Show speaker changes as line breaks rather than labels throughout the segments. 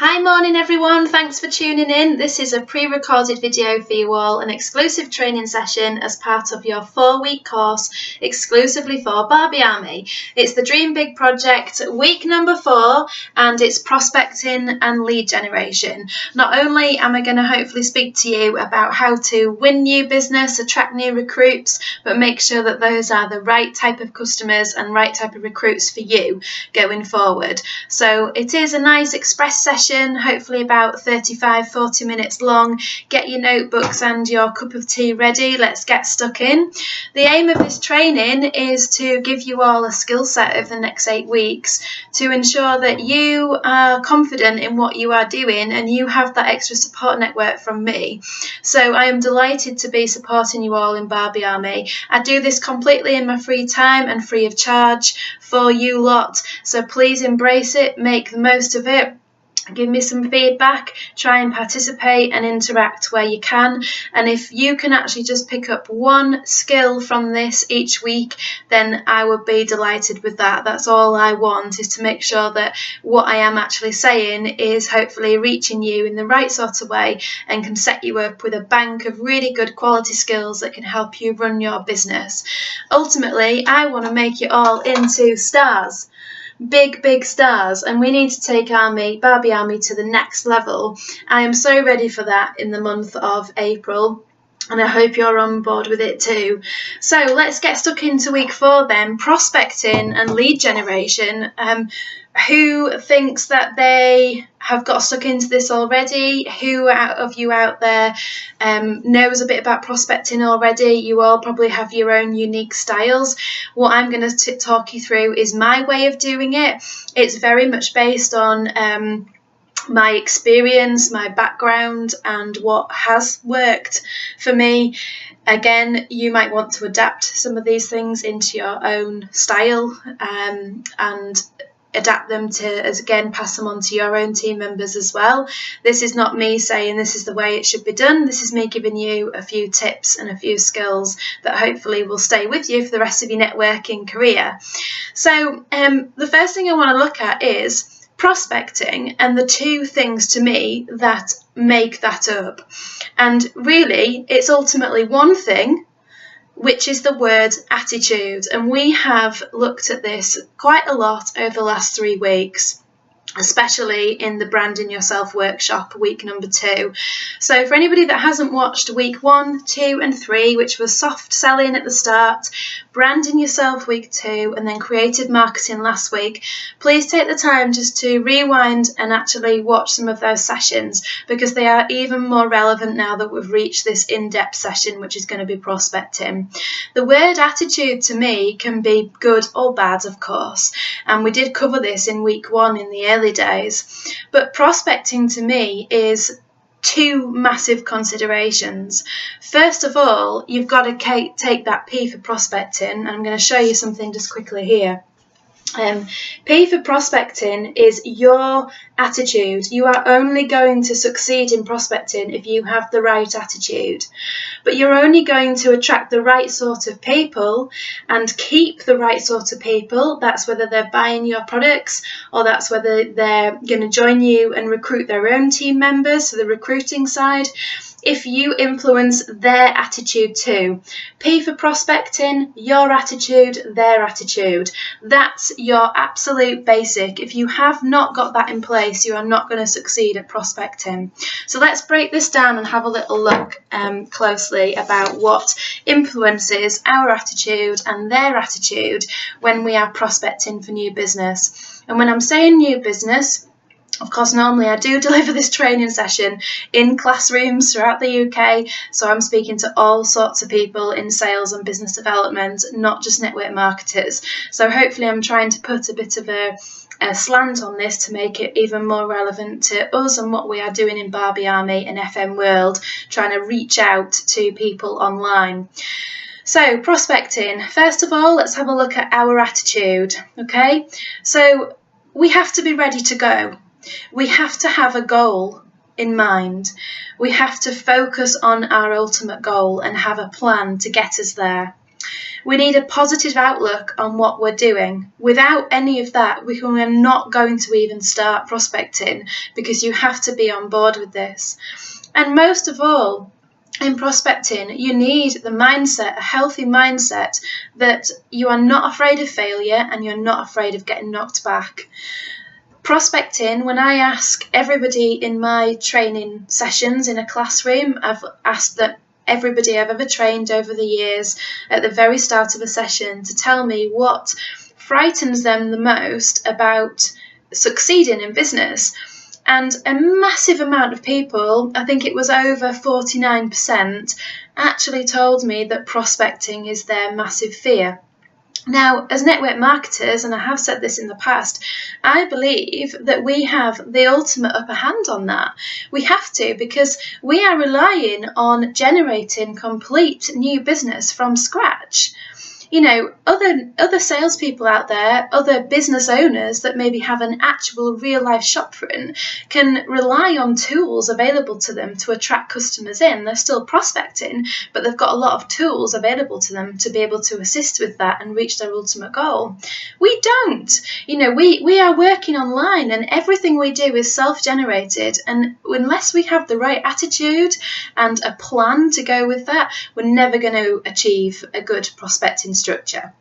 Hi morning everyone, thanks for tuning in. This is a pre-recorded video for you all, an exclusive training session as part of your 4-week course exclusively for Barbie Army. It's the Dream Big project, week number 4, and it's prospecting and lead generation. Not only am I going to hopefully speak to you about how to win new business, attract new recruits, but make sure that those are the right type of customers and right type of recruits for you going forward. So it is a nice express session, hopefully about 35-40 minutes long. Get your notebooks and your cup of tea ready. Let's get stuck in. The aim of this training is to give you all a skill set over the next 8 weeks to ensure that you are confident in what you are doing and you have that extra support network from me. So I am delighted to be supporting you all in Barbie Army. I do this completely in my free time and free of charge for you lot. So please embrace it, make the most of it. Give me some feedback, try and participate and interact where you can. And if you can actually just pick up one skill from this each week, then I would be delighted with that. That's all I want, is to make sure that what I am actually saying is hopefully reaching you in the right sort of way and can set you up with a bank of really good quality skills that can help you run your business. Ultimately, I want to make you all into stars. Big stars, and we need to take Barbie Army to the next level. I am so ready for that in the month of April, and I hope you're on board with it too. So let's get stuck into week 4 then, prospecting and lead generation. Who thinks that they have got stuck into this already? Who of you out there knows a bit about prospecting already? You all probably have your own unique styles. What I'm going to talk you through is my way of doing it. It's very much based on my experience, my background, and what has worked for me. Again, you might want to adapt some of these things into your own style and adapt them to, as again, pass them on to your own team members as well. This is not me saying this is the way it should be done. This is me giving you a few tips and a few skills that hopefully will stay with you for the rest of your networking career. So the first thing I want to look at is prospecting and the 2 things to me that make that up. And really, it's ultimately one thing, which is the word attitude. And we have looked at this quite a lot over the last 3 weeks, especially in the Branding Yourself workshop, week number 2. So for anybody that hasn't watched week 1, 2 and 3, which was soft selling at the start, Branding Yourself week 2, and then creative marketing last week, please take the time just to rewind and actually watch some of those sessions, because they are even more relevant now that we've reached this in-depth session, which is going to be prospecting. The word attitude to me can be good or bad, of course, and we did cover this in week 1 in the early days, but prospecting to me is 2 massive considerations. First of all, you've got to take that P for prospecting, and I'm going to show you something just quickly here. P for prospecting is your attitude. You are only going to succeed in prospecting if you have the right attitude. But you're only going to attract the right sort of people and keep the right sort of people. That's whether they're buying your products or that's whether they're going to join you and recruit their own team members, so the recruiting side, if you influence their attitude too. P for prospecting, your attitude, their attitude. That's your absolute basic. If you have not got that in place, you are not going to succeed at prospecting. So let's break this down and have a little look closely about what influences our attitude and their attitude when we are prospecting for new business. And when I'm saying new business, of course, normally I do deliver this training session in classrooms throughout the UK, so I'm speaking to all sorts of people in sales and business development, not just network marketers. So hopefully I'm trying to put a bit of a slant on this to make it even more relevant to us and what we are doing in Barbie Army and FM World, trying to reach out to people online. So prospecting, first of all, let's have a look at our attitude, okay? So we have to be ready to go. We have to have a goal in mind. We have to focus on our ultimate goal and have a plan to get us there. We need a positive outlook on what we're doing. Without any of that, we are not going to even start prospecting, because you have to be on board with this. And most of all, in prospecting, you need the mindset, a healthy mindset, that you are not afraid of failure and you're not afraid of getting knocked back. Prospecting, when I ask everybody in my training sessions in a classroom, I've asked that everybody I've ever trained over the years at the very start of a session to tell me what frightens them the most about succeeding in business. And a massive amount of people, I think it was over 49%, actually told me that prospecting is their massive fear. Now, as network marketers, and I have said this in the past, I believe that we have the ultimate upper hand on that. We have to, because we are relying on generating complete new business from scratch. You know, other salespeople out there, other business owners that maybe have an actual real life shop front, can rely on tools available to them to attract customers in. They're still prospecting, but they've got a lot of tools available to them to be able to assist with that and reach their ultimate goal. We don't. You know, we are working online, and everything we do is self-generated, and unless we have the right attitude and a plan to go with that, we're never going to achieve a good prospecting structure.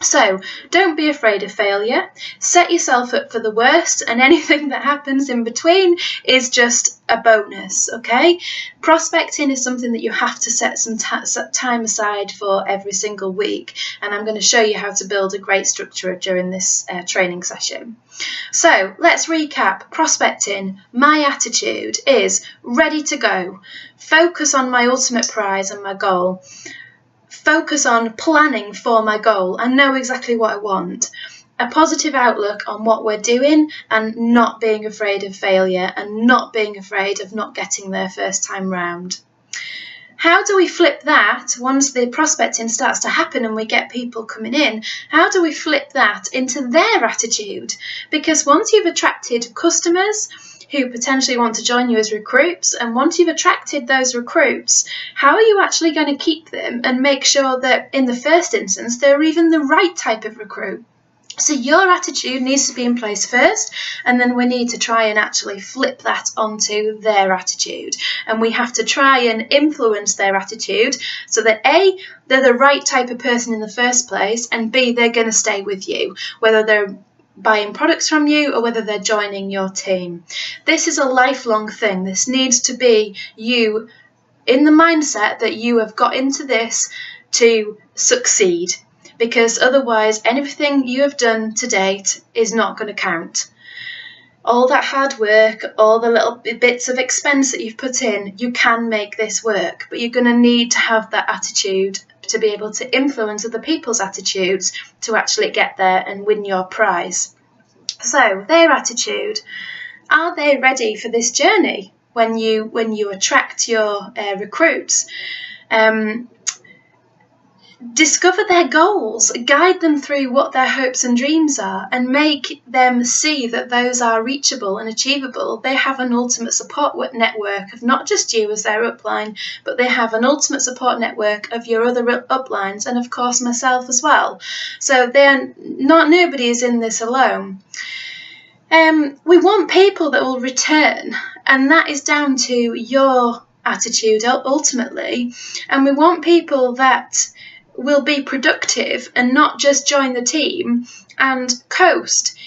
So don't be afraid of failure. Set yourself up for the worst, and anything that happens in between is just a bonus, okay? Prospecting is something that you have to set some time aside for every single week, and I'm going to show you how to build a great structure during this training session. So let's recap. Prospecting, my attitude is ready to go. Focus on my ultimate prize and my goal. Focus on planning for my goal and know exactly what I want. A positive outlook on what we're doing, and not being afraid of failure and not being afraid of not getting there first time round. How do we flip that once the prospecting starts to happen and we get people coming in? How do we flip that into their attitude? Because once you've attracted customers who potentially want to join you as recruits, and once you've attracted those recruits, how are you actually going to keep them and make sure that in the first instance they're even the right type of recruit? So your attitude needs to be in place first, and then we need to try and actually flip that onto their attitude. And we have to try and influence their attitude so that A, they're the right type of person in the first place, and B, they're going to stay with you, whether they're buying products from you or whether they're joining your team. This is a lifelong thing. This needs to be you in the mindset that you have got into this to succeed, because otherwise everything you have done to date is not going to count. All that hard work, all the little bits of expense that you've put in, you can make this work, but you're going to need to have that attitude to be able to influence other people's attitudes to actually get there and win your prize. So their attitude, are they ready for this journey when you attract your recruits? Discover their goals, guide them through what their hopes and dreams are, and make them see that those are reachable and achievable. They have an ultimate support network of not just you as their upline, but they have an ultimate support network of your other uplines, and of course myself as well. So nobody is in this alone. We want people that will return, and that is down to your attitude ultimately. And we want people that will be productive and not just join the team and coast,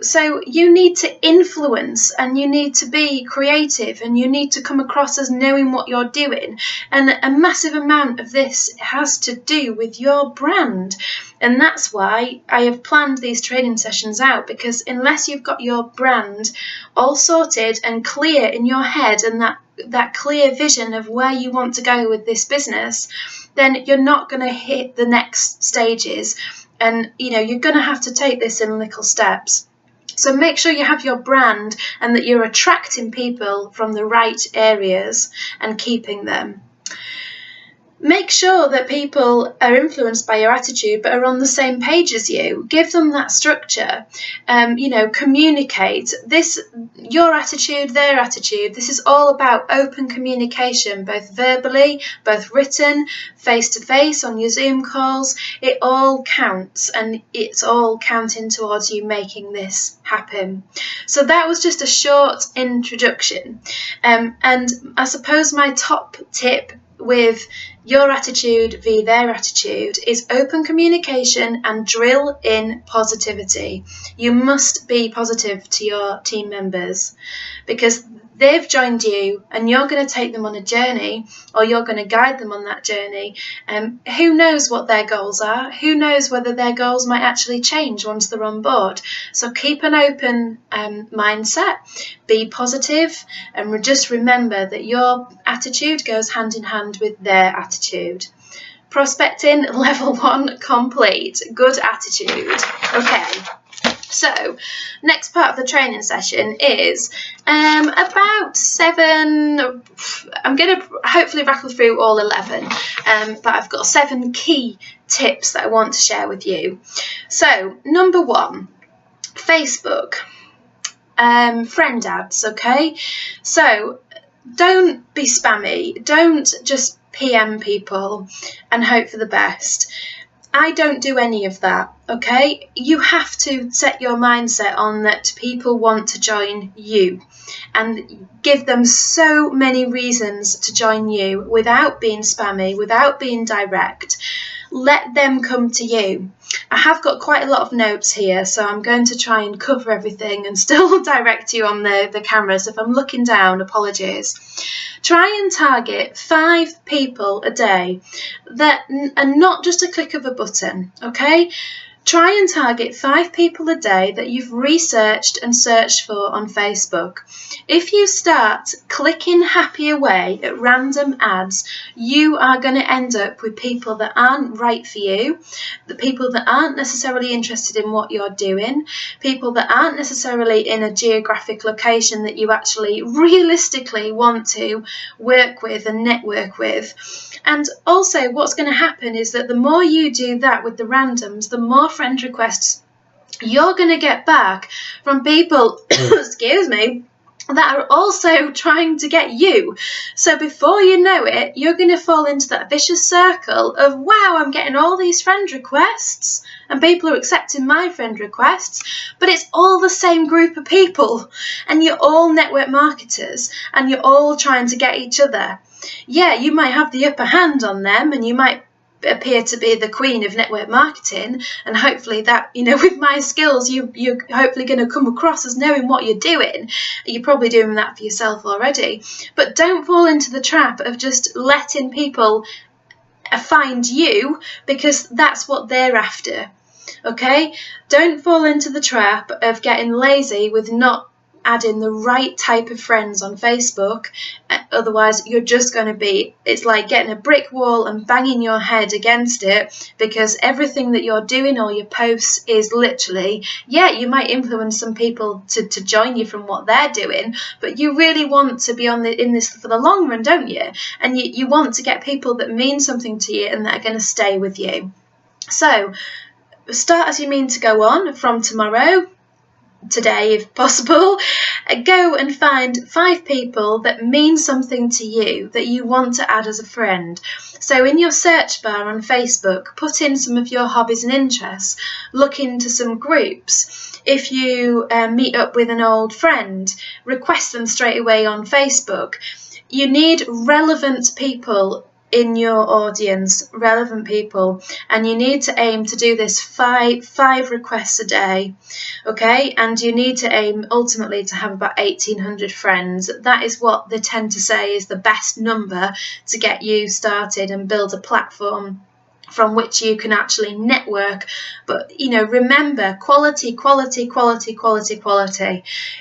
so you need to influence, and you need to be creative, and you need to come across as knowing what you're doing. And a massive amount of this has to do with your brand. And that's why I have planned these training sessions out, because unless you've got your brand all sorted and clear in your head, and that clear vision of where you want to go with this business, then you're not going to hit the next stages. And, you're going to have to take this in little steps. So make sure you have your brand and that you're attracting people from the right areas and keeping them. Make sure that people are influenced by your attitude but are on the same page as you. Give them that structure. Communicate. Your attitude, their attitude. This is all about open communication, both verbally, both written, face-to-face, on your Zoom calls. It all counts, and it's all counting towards you making this happen. So that was just a short introduction. And I suppose my top tip with your attitude v their attitude is open communication and drill in positivity. You must be positive to your team members, because they've joined you and you're going to take them on a journey, or you're going to guide them on that journey. Who knows what their goals are? Who knows whether their goals might actually change once they're on board? So keep an open mindset, be positive, and just remember that your attitude goes hand in hand with their attitude. Prospecting level 1 complete. Good attitude. Okay. So, next part of the training session is about 7, I'm going to hopefully rattle through all 11, but I've got 7 key tips that I want to share with you. So, number 1, Facebook, friend ads, okay? So, don't be spammy, don't just PM people and hope for the best. I don't do any of that, okay? You have to set your mindset on that people want to join you, and give them so many reasons to join you without being spammy, without being direct. Let them come to you. I have got quite a lot of notes here, so I'm going to try and cover everything and still direct you on the camera. So if I'm looking down, apologies. Try and target 5 people a day that are not just a click of a button, okay? Try and target 5 people a day that you've researched and searched for on Facebook. If you start clicking happy away at random ads, you are going to end up with people that aren't right for you, the people that aren't necessarily interested in what you're doing, people that aren't necessarily in a geographic location that you actually realistically want to work with and network with. And also what's going to happen is that the more you do that with the randoms, the more friend requests you're going to get back from people, excuse me, that are also trying to get you. So before you know it, you're going to fall into that vicious circle of, wow, I'm getting all these friend requests and people are accepting my friend requests, but it's all the same group of people and you're all network marketers and you're all trying to get each other. Yeah, you might have the upper hand on them and you might appear to be the queen of network marketing, and hopefully that, with my skills, you're hopefully going to come across as knowing what you're doing. You're probably doing that for yourself already, but don't fall into the trap of just letting people find you because that's what they're after, okay? Don't fall into the trap of getting lazy with not adding the right type of friends on Facebook. Otherwise you're just going to be, it's like getting a brick wall and banging your head against it, because everything that you're doing, all your posts, is literally, yeah, you might influence some people to join you from what they're doing, but you really want to be in this for the long run, don't you? And you want to get people that mean something to you and that are going to stay with you. So start as you mean to go on from tomorrow, today if possible. Go and find 5 people that mean something to you, that you want to add as a friend. So in your search bar on Facebook, put in some of your hobbies and interests, look into some groups. If you meet up with an old friend, request them straight away on Facebook. You need relevant people in your audience, relevant people, and you need to aim to do this five requests a day, okay? And you need to aim ultimately to have about 1,800 friends. That is what they tend to say is the best number to get you started and build a platform from which you can actually network. But remember, quality.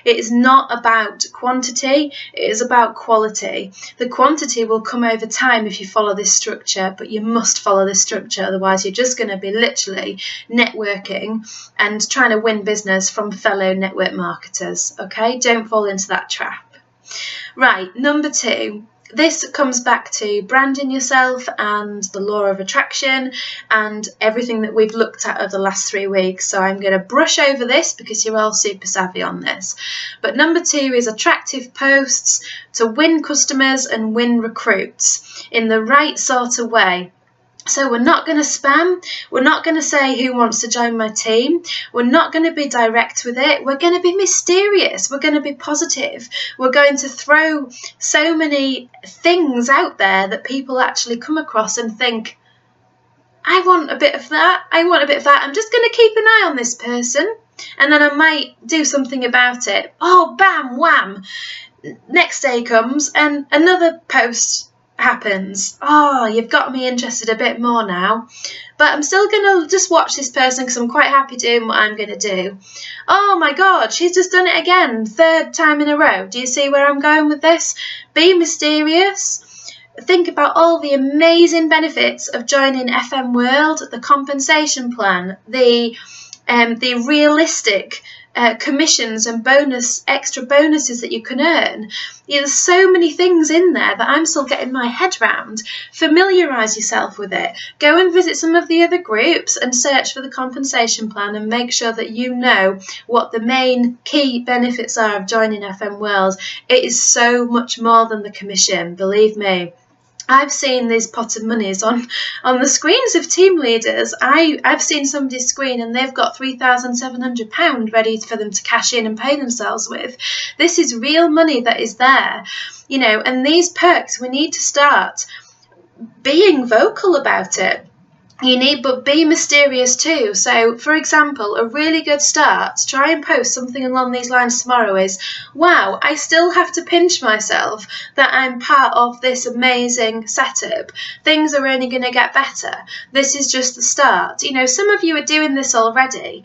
It is not about quantity, it is about quality. The quantity will come over time if you follow this structure, but you must follow this structure, otherwise you're just going to be literally networking and trying to win business from fellow network marketers, okay? Don't fall into that trap. Right, number 2. this comes back to branding yourself and the law of attraction and everything that we've looked at over the last 3 weeks. So I'm going to brush over this because you're all super savvy on this. But number 2 is attractive posts to win customers and win recruits in the right sort of way. So we're not going to spam, we're not going to say who wants to join my team, we're not going to be direct with it, we're going to be mysterious, we're going to be positive, we're going to throw so many things out there that people actually come across and think, I want a bit of that, I want a bit of that, I'm just going to keep an eye on this person and then I might do something about it. Oh, bam, wham, next day comes and another post happens. Oh, you've got me interested a bit more now, but I'm still going to just watch this person because I'm quite happy doing what I'm going to do. Oh my God, she's just done it again, 3rd time in a row. Do you see where I'm going with this? Be mysterious. Think about all the amazing benefits of joining FM World, the compensation plan, the realistic commissions and extra bonuses that you can earn. There's so many things in there that I'm still getting my head round. Familiarise yourself with it. Go and visit some of the other groups and search for the compensation plan and make sure that you know what the main key benefits are of joining FM World. It is so much more than the commission, believe me. I've seen these pots of monies on the screens of team leaders. I've seen somebody's screen and they've got £3,700 ready for them to cash in and pay themselves with. This is real money that is there, and these perks, we need to start being vocal about it. But be mysterious too. So, for example, a really good start to try and post something along these lines tomorrow is, wow, I still have to pinch myself that I'm part of this amazing setup. Things are only going to get better. This is just the start. Some of you are doing this already,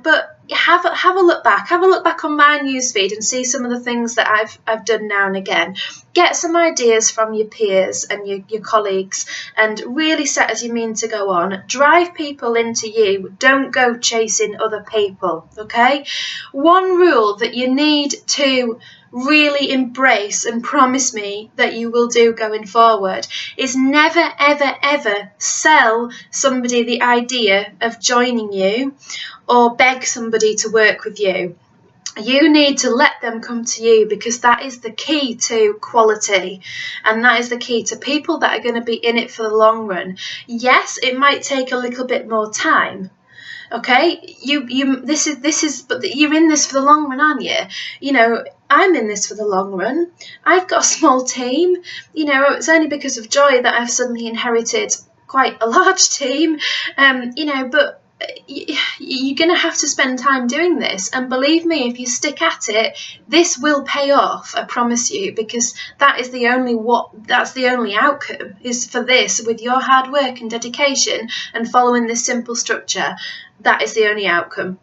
but have a look back on my newsfeed and see some of the things that I've done now and again. Get some ideas from your peers and your colleagues and really set as you mean to go on. Drive people into you. Don't go chasing other people, okay? One rule that you need to really embrace and promise me that you will do going forward is never, ever, ever sell somebody the idea of joining you or beg somebody to work with you. You need to let them come to you because that is the key to quality and that is the key to people that are going to be in it for the long run. Yes, it might take a little bit more time. Okay, this is, but you're in this for the long run, aren't you? I'm in this for the long run. I've got a small team. It's only because of Joy that I've suddenly inherited quite a large team. But you're going to have to spend time doing this, and believe me, if you stick at it, this will pay off, I promise you, because that's the only outcome is for this. With your hard work and dedication and following this simple structure, that is the only outcome.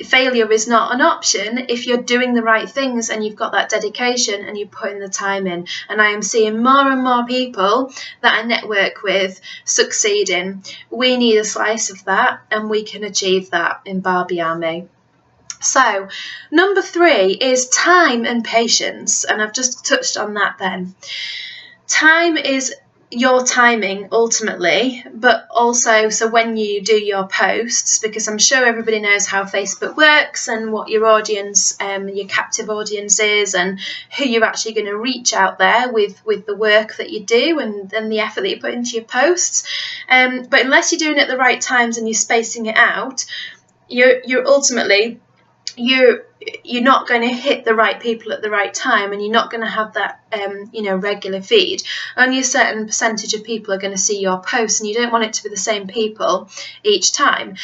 Failure is not an option if you're doing the right things and you've got that dedication and you're putting the time in. And I am seeing more and more people that I network with succeeding. We need a slice of that, and we can achieve that in Barbie Army. So, number 3 is time and patience, and I've just touched on that then. Time is your timing ultimately, but also so when you do your posts, because I'm sure everybody knows how Facebook works and what your audience, your captive audience is, and who you're actually going to reach out there with the work that you do and the effort that you put into your posts. But unless you're doing it at the right times and you're spacing it out, you're ultimately you're not going to hit the right people at the right time, and you're not going to have that regular feed. Only a certain percentage of people are going to see your posts, and you don't want it to be the same people each time.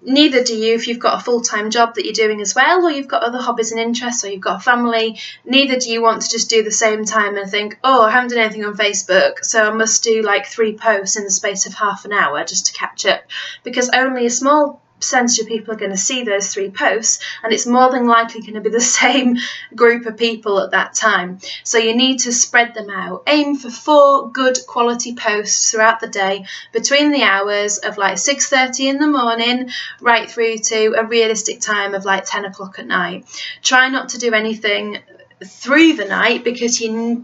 Neither do you if you've got a full-time job that you're doing as well, or you've got other hobbies and interests, or you've got a family. Neither do you want to just do the same time and think, oh, I haven't done anything on Facebook, so I must do like 3 posts in the space of half an hour just to catch up, because only a small percentage of people are going to see those 3 posts, and it's more than likely going to be the same group of people at that time. So you need to spread them out. Aim for 4 good quality posts throughout the day between the hours of like 6:30 in the morning right through to a realistic time of like 10 o'clock at night. Try not to do anything through the night, because you're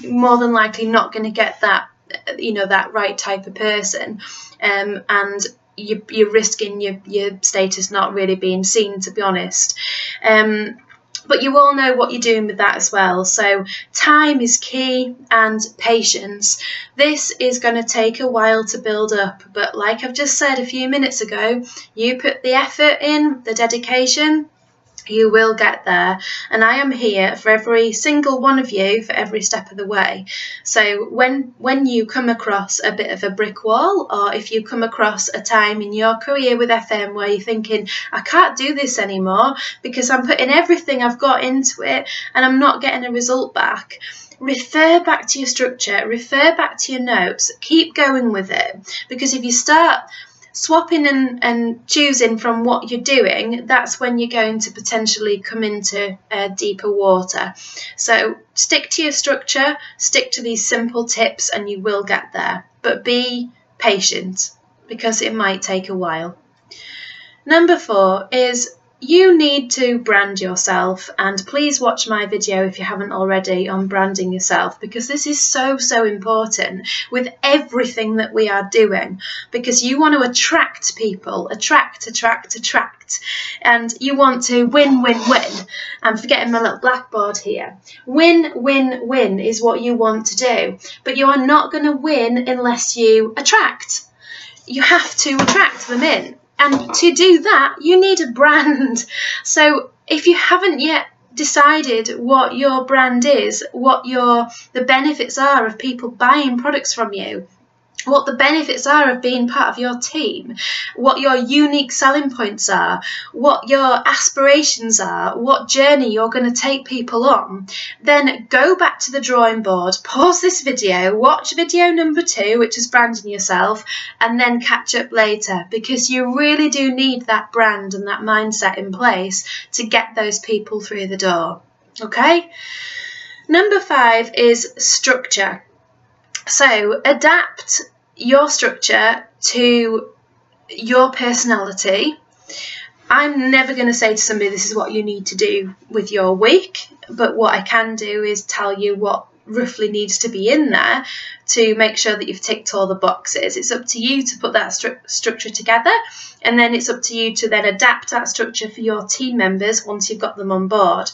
more than likely not going to get that, that right type of person, and you're risking your status not really being seen, to be honest. But you all know what you're doing with that as well. So time is key, and patience. This is going to take a while to build up, but like I've just said a few minutes ago, you put the effort in, the dedication, you will get there. And I am here for every single one of you for every step of the way. So when you come across a bit of a brick wall, or if you come across a time in your career with FM where you're thinking, I can't do this anymore because I'm putting everything I've got into it and I'm not getting a result back, refer back to your structure, refer back to your notes, keep going with it. Because if you start swapping and choosing from what you're doing, that's when you're going to potentially come into deeper water. So stick to your structure, stick to these simple tips, and you will get there. But be patient, because it might take a while. Number 4 is you need to brand yourself, and please watch my video if you haven't already on branding yourself, because this is so important with everything that we are doing, because you want to attract people, attract, and you want to win. I'm forgetting my little blackboard here. Win is what you want to do, but you are not going to win unless you attract. You have to attract them in. And to do that, you need a brand. So if you haven't yet decided what your brand is, what the benefits are of people buying products from you, what the benefits are of being part of your team, what your unique selling points are, what your aspirations are, what journey you're going to take people on, then go back to the drawing board, pause this video, watch video number 2, which is branding yourself, and then catch up later, because you really do need that brand and that mindset in place to get those people through the door. Okay? Number 5 is structure. So adapt your structure to your personality. I'm never going to say to somebody this is what you need to do with your week, but what I can do is tell you what roughly needs to be in there to make sure that you've ticked all the boxes. It's up to you to put that structure together, and then it's up to you to then adapt that structure for your team members once you've got them on board.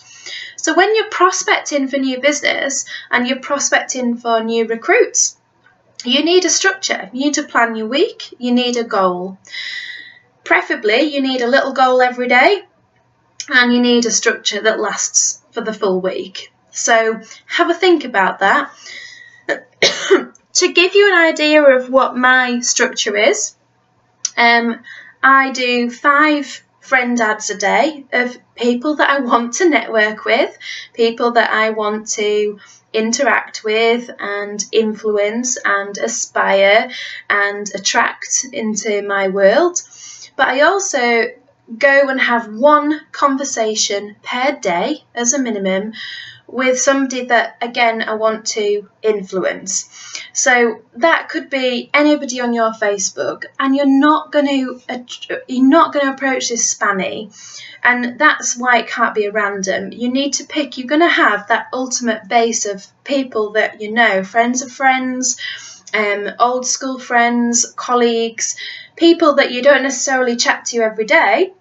So when you're prospecting for new business and you're prospecting for new recruits, you need a structure. You need to plan your week. You need a goal. Preferably, you need a little goal every day, and you need a structure that lasts for the full week. So have a think about that. To give you an idea of what my structure is, I do 5 friend ads a day of people that I want to network with, people that I want to interact with and influence and aspire and attract into my world. But I also go and have 1 conversation per day as a minimum with somebody that, again, I want to influence. So that could be anybody on your Facebook, and you're not going to approach this spammy, and that's why it can't be a random. You need to pick. You're going to have that ultimate base of people that you know, friends of friends, old school friends, colleagues, people that you don't necessarily chat to every day,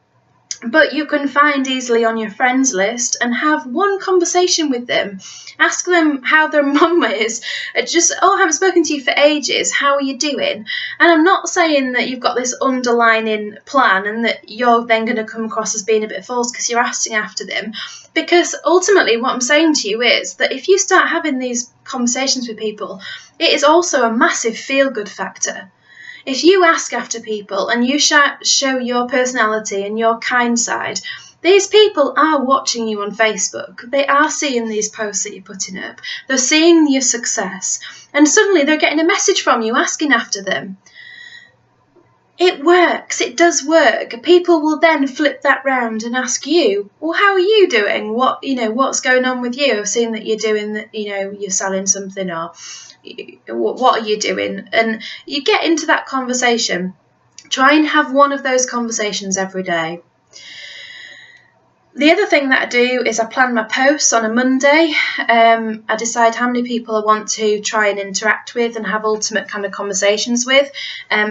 but you can find easily on your friends list and have 1 conversation with them. Ask them how their mum is. Just, I haven't spoken to you for ages. How are you doing? And I'm not saying that you've got this underlining plan and that you're then going to come across as being a bit false because you're asking after them. Because ultimately what I'm saying to you is that if you start having these conversations with people, it is also a massive feel-good factor. If you ask after people and you show your personality and your kind side, these people are watching you on Facebook. They are seeing these posts that you're putting up. They're seeing your success. And suddenly they're getting a message from you asking after them. It works. It does work. People will then flip that round and ask you, well, how are you doing? What's going on with you? I've seen that you're doing that, you're selling something, or what are you doing? And you get into that conversation. Try and have 1 of those conversations every day. The other thing that I do is I plan my posts on a Monday. I decide how many people I want to try and interact with and have ultimate kind of conversations with.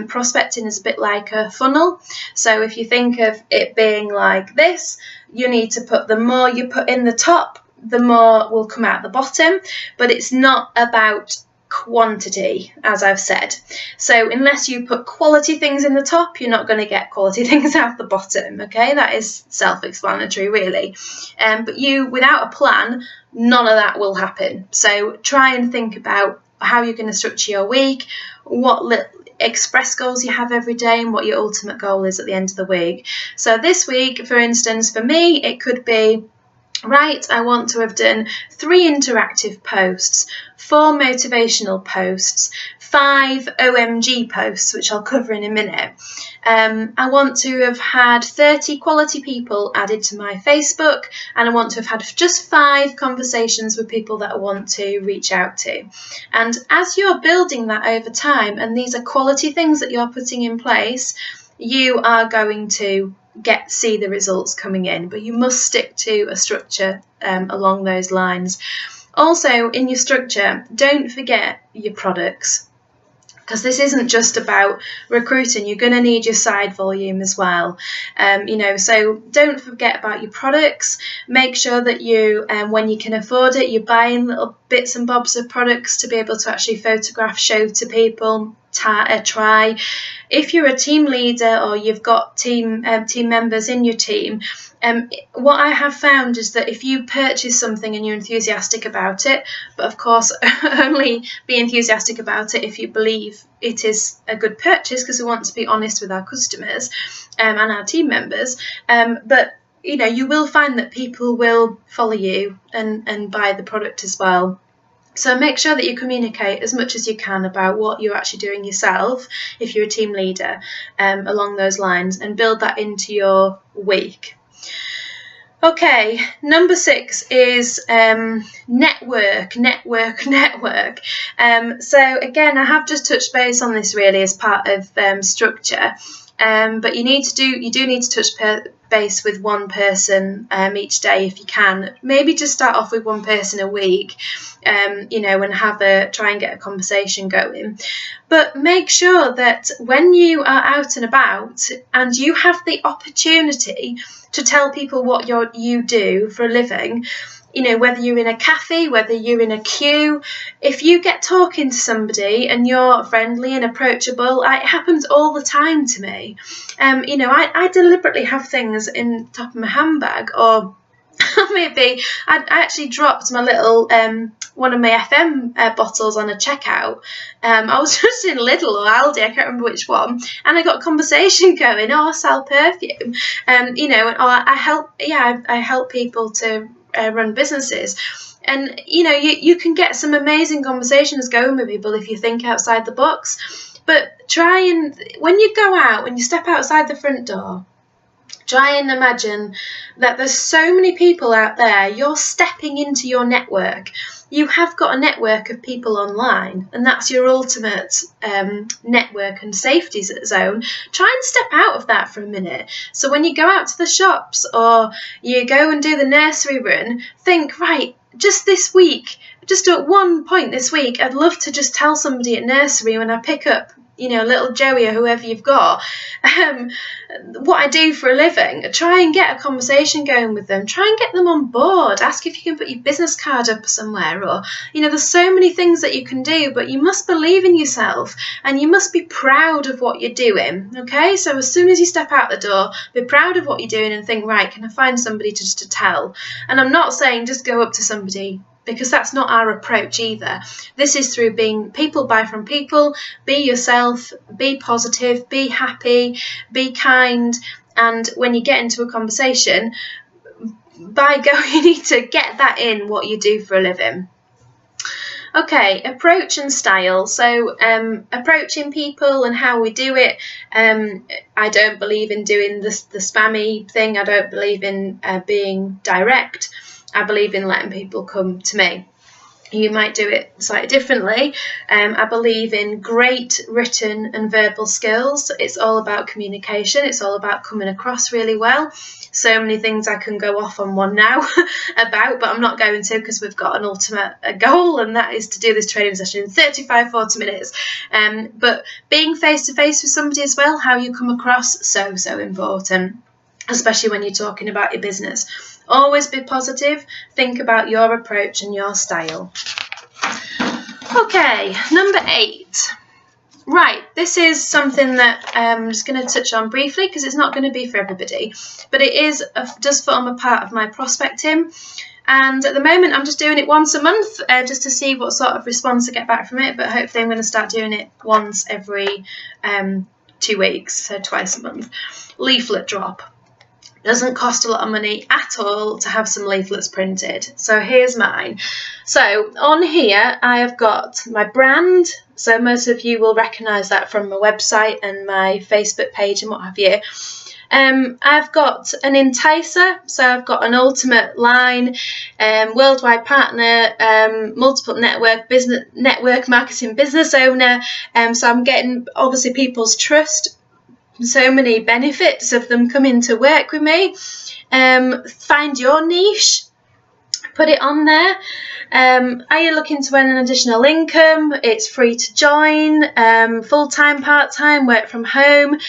Prospecting is a bit like a funnel. So if you think of it being like this, you need to put, the more you put in the top, the more will come out the bottom. But it's not about quantity, as I've said. So unless you put quality things in the top, you're not going to get quality things out the bottom. Okay, that is self-explanatory, really. But without a plan, none of that will happen. So try and think about how you're going to structure your week, what express goals you have every day, and what your ultimate goal is at the end of the week. So this week, for instance, for me, it could be, right, I want to have done 3 interactive posts, 4 motivational posts, 5 OMG posts, which I'll cover in a minute. I want to have had 30 quality people added to my Facebook, and I want to have had just 5 conversations with people that I want to reach out to. And as you're building that over time, and these are quality things that you're putting in place, you are going to see the results coming in, but you must stick to a structure along those lines. Also, in your structure, don't forget your products, because this isn't just about recruiting. You're going to need your side volume as well. So don't forget about your products. Make sure that you, when you can afford it, you're buying little bits and bobs of products to be able to actually photograph, show to people, try. If you're a team leader or you've got team members in your team, what I have found is that if you purchase something and you're enthusiastic about it, but of course only be enthusiastic about it if you believe it is a good purchase, because we want to be honest with our customers and our team members, but you will find that people will follow you and buy the product as well. So make sure that you communicate as much as you can about what you're actually doing yourself, if you're a team leader, along those lines, and build that into your week. Okay, number 6 is network. So again, I have just touched base on this really as part of structure. But you do need to touch base with one person each day if you can. Maybe just start off with one person a week, and try and get a conversation going. But make sure that when you are out and about and you have the opportunity to tell people what you do for a living, whether you're in a cafe, whether you're in a queue, if you get talking to somebody and you're friendly and approachable, it happens all the time to me. I deliberately have things in the top of my handbag, or maybe I actually dropped my little one of my FM bottles on a checkout. I was just in Lidl or Aldi, I can't remember which one, and I got a conversation going. I sell perfume, I help people to run businesses, and you can get some amazing conversations going with people if you think outside the box. But when you go out, when you step outside the front door, try and imagine that there's so many people out there. You're stepping into your network. You have got a network of people online, and that's your ultimate network and safety zone. Try and step out of that for a minute. So when you go out to the shops or you go and do the nursery run, think, right, just this week, just at one point this week, I'd love to just tell somebody at nursery when I pick up, little Joey or whoever you've got, what I do for a living. Try and get a conversation going with them. Try and get them on board. Ask if you can put your business card up somewhere, or, there's so many things that you can do, but you must believe in yourself and you must be proud of what you're doing. Okay, so as soon as you step out the door, be proud of what you're doing and think, right, can I find somebody to tell? And I'm not saying just go up to somebody, because that's not our approach either. This is through being people buy from people. Be yourself, be positive, be happy, be kind, and when you get into a conversation, you need to get that in, what you do for a living. Okay, approach and style. So approaching people and how we do it. I don't believe in doing the spammy thing. I don't believe in being direct. I believe in letting people come to me. You might do it slightly differently. I believe in great written and verbal skills. It's all about communication. It's all about coming across really well. So many things I can go off on one now about, but I'm not going to, because we've got an ultimate goal, and that is to do this training session in 35-40 minutes. But being face-to-face with somebody as well, how you come across, so important, especially when you're talking about your business. Always be positive. Think about your approach and your style. Okay, number 8. Right, this is something that I'm just going to touch on briefly, because it's not going to be for everybody, but it does form a part of my prospecting. And at the moment, I'm just doing it once a month, just to see what sort of response I get back from it. But hopefully, I'm going to start doing it once every 2 weeks, so twice a month. Leaflet drop. Doesn't cost a lot of money at all to have some leaflets printed. So here's mine. So on here I have got my brand. So most of you will recognise that from my website and my Facebook page and what have you. I've got an enticer, so I've got an ultimate line, worldwide partner, multiple network marketing business owner. So I'm getting obviously people's trust. So many benefits of them coming to work with me. Find your niche, put it on there. Are you looking to earn an additional income? It's free to join, full-time, part-time, work from home.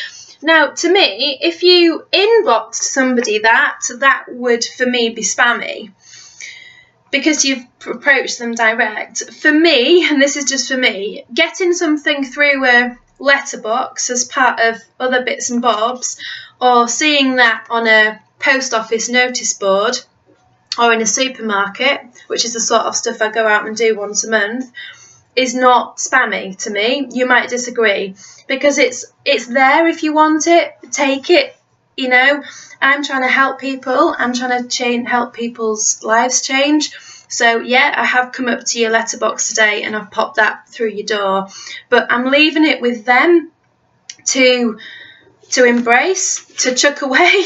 Now, to me, if you inboxed somebody that would, for me, be spammy, because you've approached them direct. For me, and this is just for me, getting something through a letterbox as part of other bits and bobs, or seeing that on a post office notice board or in a supermarket, which is the sort of stuff I go out and do once a month, is not spammy to me. You might disagree, because it's there if you want it, take it. You know, I'm trying to help people. I'm trying to help people's lives change. So yeah, I have come up to your letterbox today and I've popped that through your door, but I'm leaving it with them to embrace, to chuck away,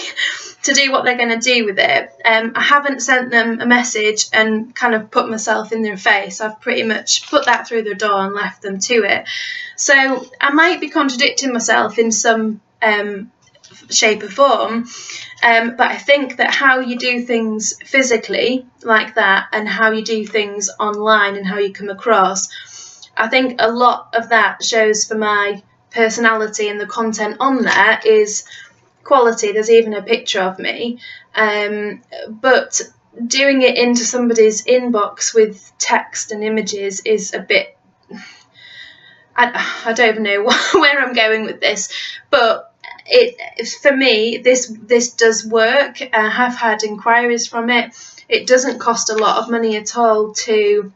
to do what they're going to do with it. I haven't sent them a message and kind of put myself in their face. I've pretty much put that through their door and left them to it. So I might be contradicting myself in some shape or form, but I think that how you do things physically like that and how you do things online and how you come across, I think a lot of that shows for my personality, and the content on there is quality. There's even a picture of me, but doing it into somebody's inbox with text and images is a bit, I don't even know where I'm going with this, but for me, this does work. I have had inquiries from it. It doesn't cost a lot of money at all to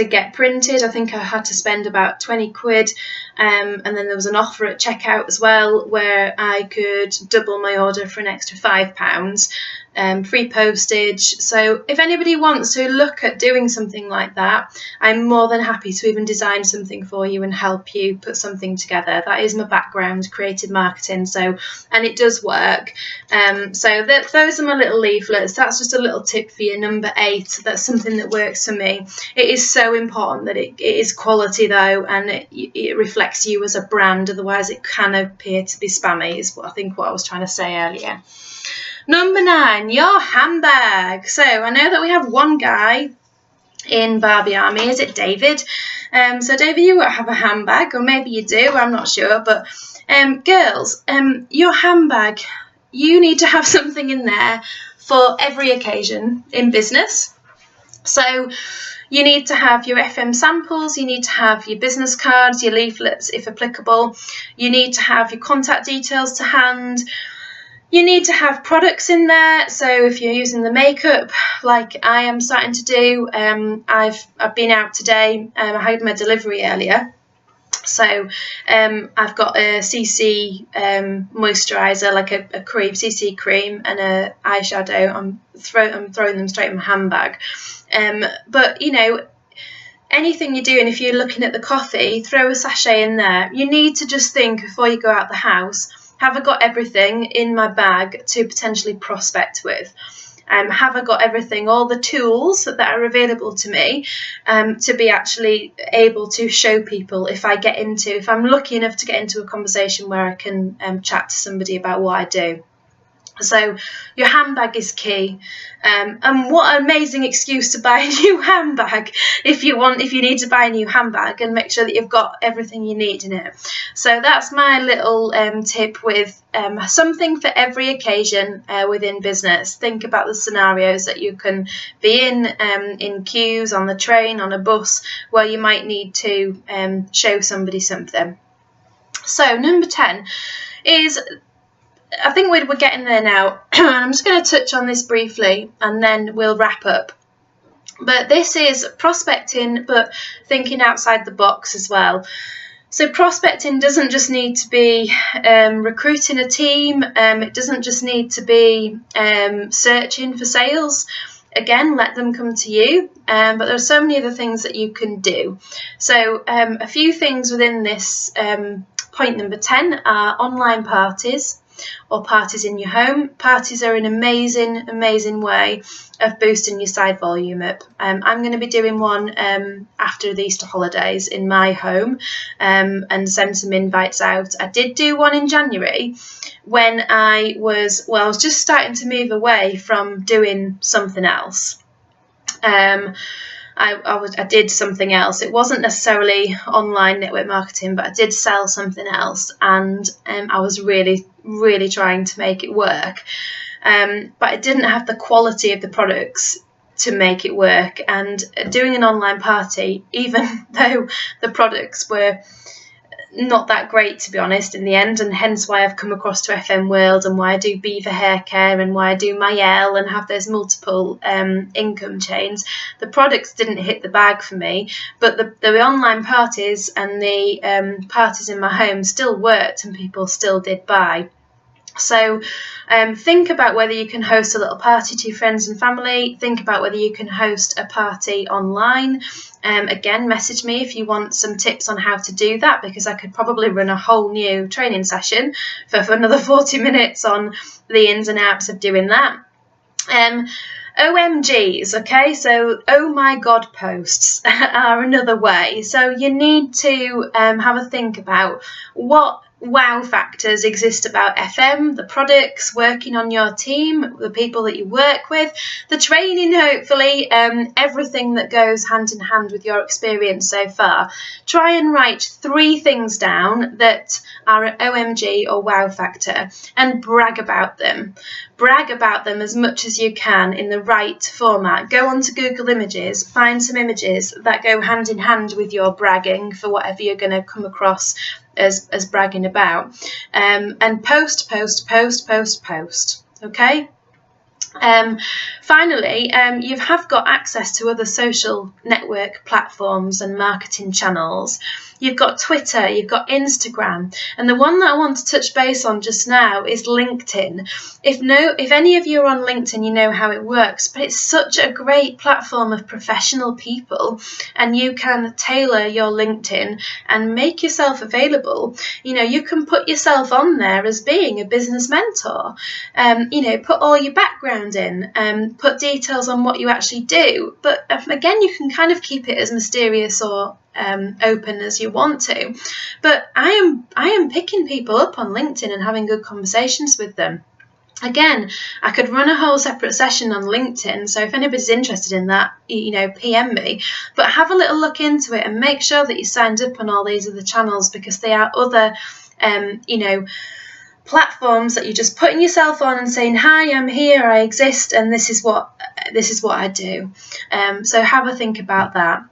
get printed. I think I had to spend about 20 quid, and then there was an offer at checkout as well where I could double my order for an extra £5, free postage. So if anybody wants to look at doing something like that, I'm more than happy to even design something for you and help you put something together. That is my background, creative marketing, and it does work. So those are my little leaflets. That's just a little tip for you, number 8. That's something that works for me. It is so important that it is quality though, and it reflects you as a brand, otherwise it can appear to be spammy, is what I was trying to say earlier. Number 9, your handbag. So I know that we have one guy in Barbie Army. Is it David? So David, you won't have a handbag, or maybe you do, I'm not sure. But girls, your handbag, you need to have something in there for every occasion in business. So you need to have your FM samples, you need to have your business cards, your leaflets if applicable, you need to have your contact details to hand. You need to have products in there, so if you're using the makeup like I am starting to do, I've been out today, I had my delivery earlier, so I've got a CC moisturiser, like a cream, CC cream, and a eyeshadow. I'm throwing them straight in my handbag, but you know, anything you're doing, if you're looking at the coffee, throw a sachet in there. You need to just think before you go out the house, have I got everything in my bag to potentially prospect with? Have I got everything, all the tools that are available to me to be actually able to show people if I'm lucky enough to get into a conversation where I can chat to somebody about what I do. So your handbag is key, and what an amazing excuse to buy a new handbag if you need to buy a new handbag, and make sure that you've got everything you need in it. So that's my little tip with something for every occasion within business. Think about the scenarios that you can be in queues, on the train, on a bus, where you might need to show somebody something. So number 10 is, I think we're getting there now. I'm just going to touch on this briefly and then we'll wrap up. But this is prospecting, but thinking outside the box as well. So prospecting doesn't just need to be recruiting a team. It doesn't just need to be searching for sales. Again, let them come to you. But there are so many other things that you can do. So a few things within this point number 10 are online parties, or parties in your home. Parties are an amazing way of boosting your side volume up. I'm going to be doing one after the Easter holidays in my home and send some invites out. I did do one in January when I was just starting to move away from doing something else. I did something else. It wasn't necessarily online network marketing, but I did sell something else, and I was really trying to make it work. But I didn't have the quality of the products to make it work. And doing an online party, even though the products were not that great, to be honest, in the end, and hence why I've come across to FM World, and why I do Beaver Hair Care, and why I do Mielle and have those multiple income chains. The products didn't hit the bag for me, but the online parties and the parties in my home still worked, and people still did buy. So think about whether you can host a little party to your friends and family. Think about whether you can host a party online. Again, message me if you want some tips on how to do that, because I could probably run a whole new training session for another 40 minutes on the ins and outs of doing that. OMGs, okay, so oh my god posts are another way. So you need to have a think about what wow factors exist about FM, the products, working on your team, the people that you work with, the training, hopefully, everything that goes hand in hand with your experience so far. Try and write 3 things down that are an OMG or wow factor and brag about them. Brag about them as much as you can in the right format. Go onto Google Images, find some images that go hand in hand with your bragging for whatever you're going to come across as bragging about, and post, okay? Finally, you have got access to other social network platforms and marketing channels. You've got Twitter, you've got Instagram, and the one that I want to touch base on just now is LinkedIn. If any of you are on LinkedIn, you know how it works, but it's such a great platform of professional people, and you can tailor your LinkedIn and make yourself available. You know, you can put yourself on there as being a business mentor. You know, put all your background in, put details on what you actually do, but again, you can kind of keep it as mysterious or open as you want to. But I am picking people up on LinkedIn and having good conversations with them. Again, I could run a whole separate session on LinkedIn, so if anybody's interested in that, you know, PM me. But have a little look into it and make sure that you're signed up on all these other channels, because they are other, you know, platforms that you're just putting yourself on and saying, hi, I'm here, I exist, and this is what I do. So have a think about that.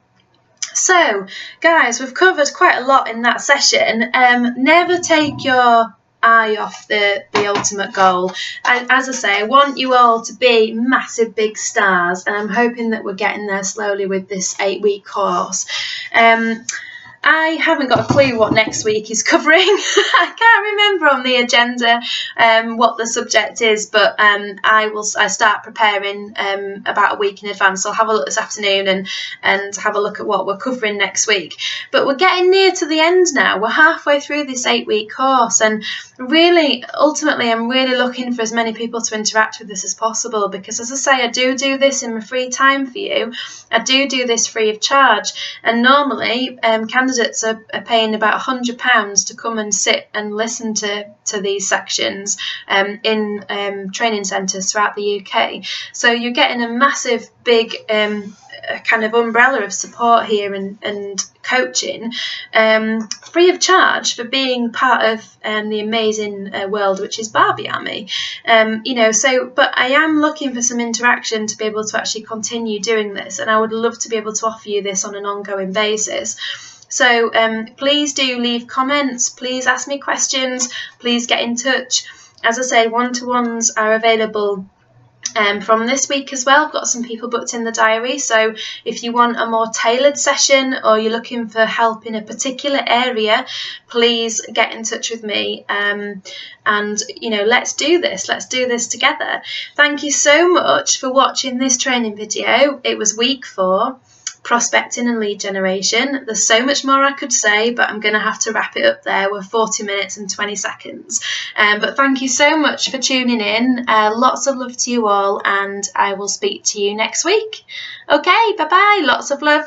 So, guys, we've covered quite a lot in that session. Never take your eye off the ultimate goal. As I say, I want you all to be massive big stars, and I'm hoping that we're getting there slowly with this 8-week course. I haven't got a clue what next week is covering. I can't remember on the agenda what the subject is, but I start preparing about a week in advance. I'll have a look this afternoon and have a look at what we're covering next week. But we're getting near to the end now. We're halfway through this 8-week course, and really, ultimately, I'm really looking for as many people to interact with this as possible, because, as I say, I do this in my free time for you. I do this free of charge, and normally candidates are paying about £100 to come and sit and listen to these sections in training centres throughout the UK. So you're getting a massive, big kind of umbrella of support here and coaching free of charge for being part of the amazing world which is Barbie Army. But I am looking for some interaction to be able to actually continue doing this, and I would love to be able to offer you this on an ongoing basis. So please do leave comments, please ask me questions, please get in touch. As I say, one-to-ones are available from this week as well. I've got some people booked in the diary, so if you want a more tailored session or you're looking for help in a particular area, please get in touch with me and let's do this together. Thank you so much for watching this training video. It was week 4, prospecting and lead generation. There's so much more I could say, but I'm going to have to wrap it up there. We're 40 minutes and 20 seconds. But thank you so much for tuning in. Lots of love to you all, and I will speak to you next week. Okay, bye-bye. Lots of love.